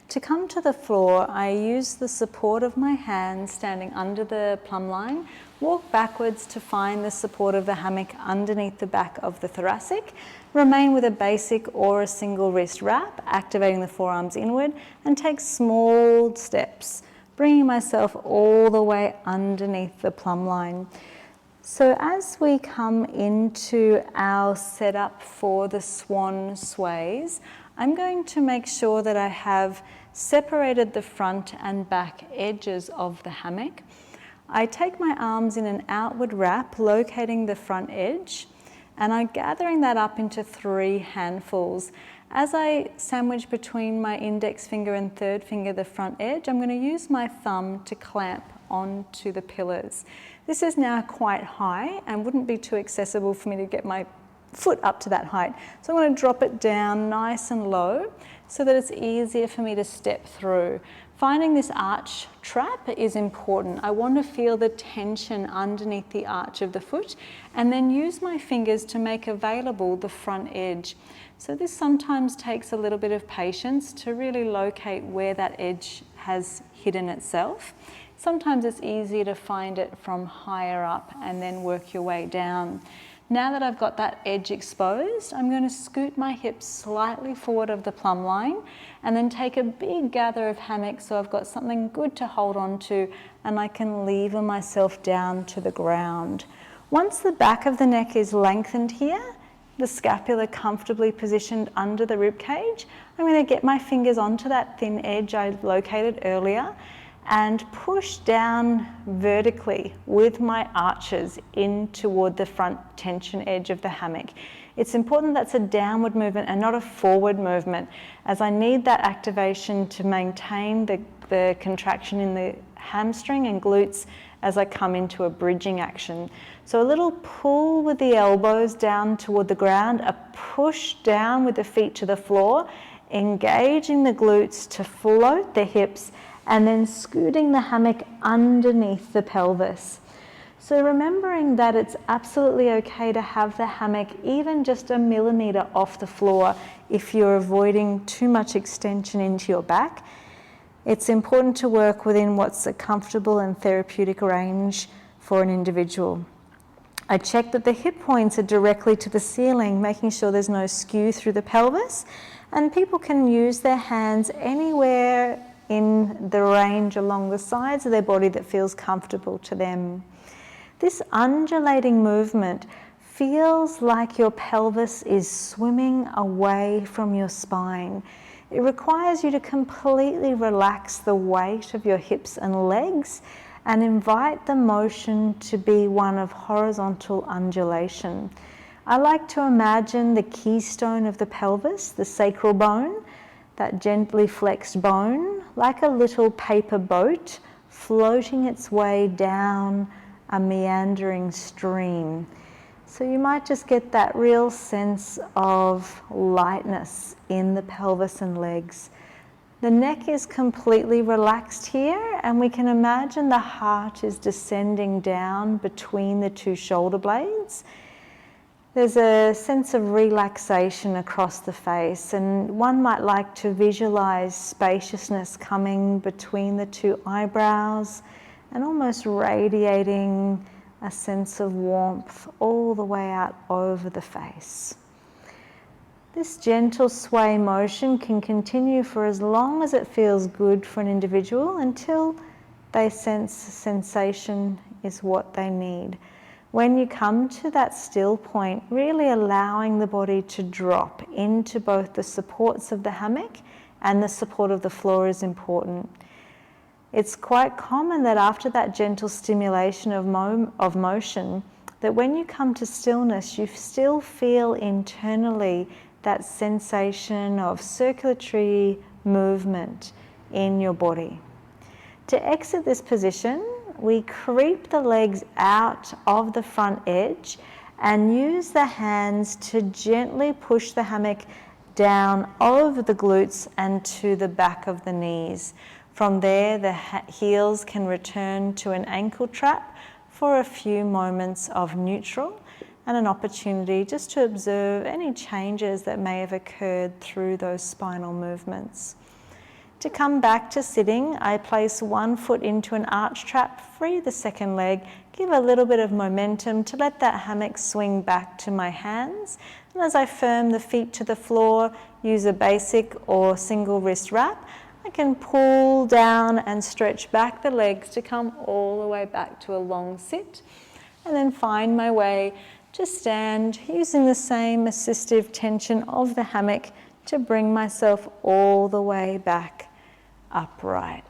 To come to the floor, I use the support of my hands standing under the plumb line, walk backwards to find the support of the hammock underneath the back of the thoracic, remain with a basic or a single wrist wrap, activating the forearms inward, and take small steps, bringing myself all the way underneath the plumb line. So as we come into our setup for the swan sways, I'm going to make sure that I have separated the front and back edges of the hammock. I take my arms in an outward wrap, locating the front edge, and I'm gathering that up into 3 handfuls. As I sandwich between my index finger and third finger the front edge, I'm going to use my thumb to clamp onto the pillars. This is now quite high and wouldn't be too accessible for me to get my foot up to that height. So I'm going to drop it down nice and low so that it's easier for me to step through. Finding this arch trap is important. I want to feel the tension underneath the arch of the foot and then use my fingers to make available the front edge. So this sometimes takes a little bit of patience to really locate where that edge has hidden itself. Sometimes it's easier to find it from higher up and then work your way down. Now that I've got that edge exposed, I'm going to scoot my hips slightly forward of the plumb line and then take a big gather of hammock so I've got something good to hold on to and I can lever myself down to the ground. Once the back of the neck is lengthened here, the scapula comfortably positioned under the rib cage, I'm going to get my fingers onto that thin edge I located earlier and push down vertically with my arches in toward the front tension edge of the hammock. It's important that's a downward movement and not a forward movement, as I need that activation to maintain the contraction in the hamstring and glutes as I come into a bridging action. So a little pull with the elbows down toward the ground, a push down with the feet to the floor, engaging the glutes to float the hips, and then scooting the hammock underneath the pelvis. So remembering that it's absolutely okay to have the hammock even just a millimetre off the floor if you're avoiding too much extension into your back. It's important to work within what's a comfortable and therapeutic range for an individual. I check that the hip points are directly to the ceiling, making sure there's no skew through the pelvis, and people can use their hands anywhere in the range along the sides of their body that feels comfortable to them. This undulating movement feels like your pelvis is swimming away from your spine. It requires you to completely relax the weight of your hips and legs and invite the motion to be one of horizontal undulation. I like to imagine the keystone of the pelvis, the sacral bone, that gently flexed bone, like a little paper boat floating its way down a meandering stream. So you might just get that real sense of lightness in the pelvis and legs. The neck is completely relaxed here, and we can imagine the heart is descending down between the 2 shoulder blades. There's a sense of relaxation across the face, and one might like to visualize spaciousness coming between the 2 eyebrows and almost radiating a sense of warmth all the way out over the face. This gentle sway motion can continue for as long as it feels good for an individual until they sense sensation is what they need. When you come to that still point, really allowing the body to drop into both the supports of the hammock and the support of the floor is important. It's quite common that after that gentle stimulation of motion, that when you come to stillness, you still feel internally that sensation of circulatory movement in your body. To exit this position, we creep the legs out of the front edge and use the hands to gently push the hammock down over the glutes and to the back of the knees. From there, the heels can return to an ankle trap for a few moments of neutral and an opportunity just to observe any changes that may have occurred through those spinal movements. To come back to sitting, I place one foot into an arch trap, free the second leg, give a little bit of momentum to let that hammock swing back to my hands. And as I firm the feet to the floor, use a basic or single wrist wrap, I can pull down and stretch back the legs to come all the way back to a long sit, and then find my way to stand using the same assistive tension of the hammock to bring myself all the way back upright.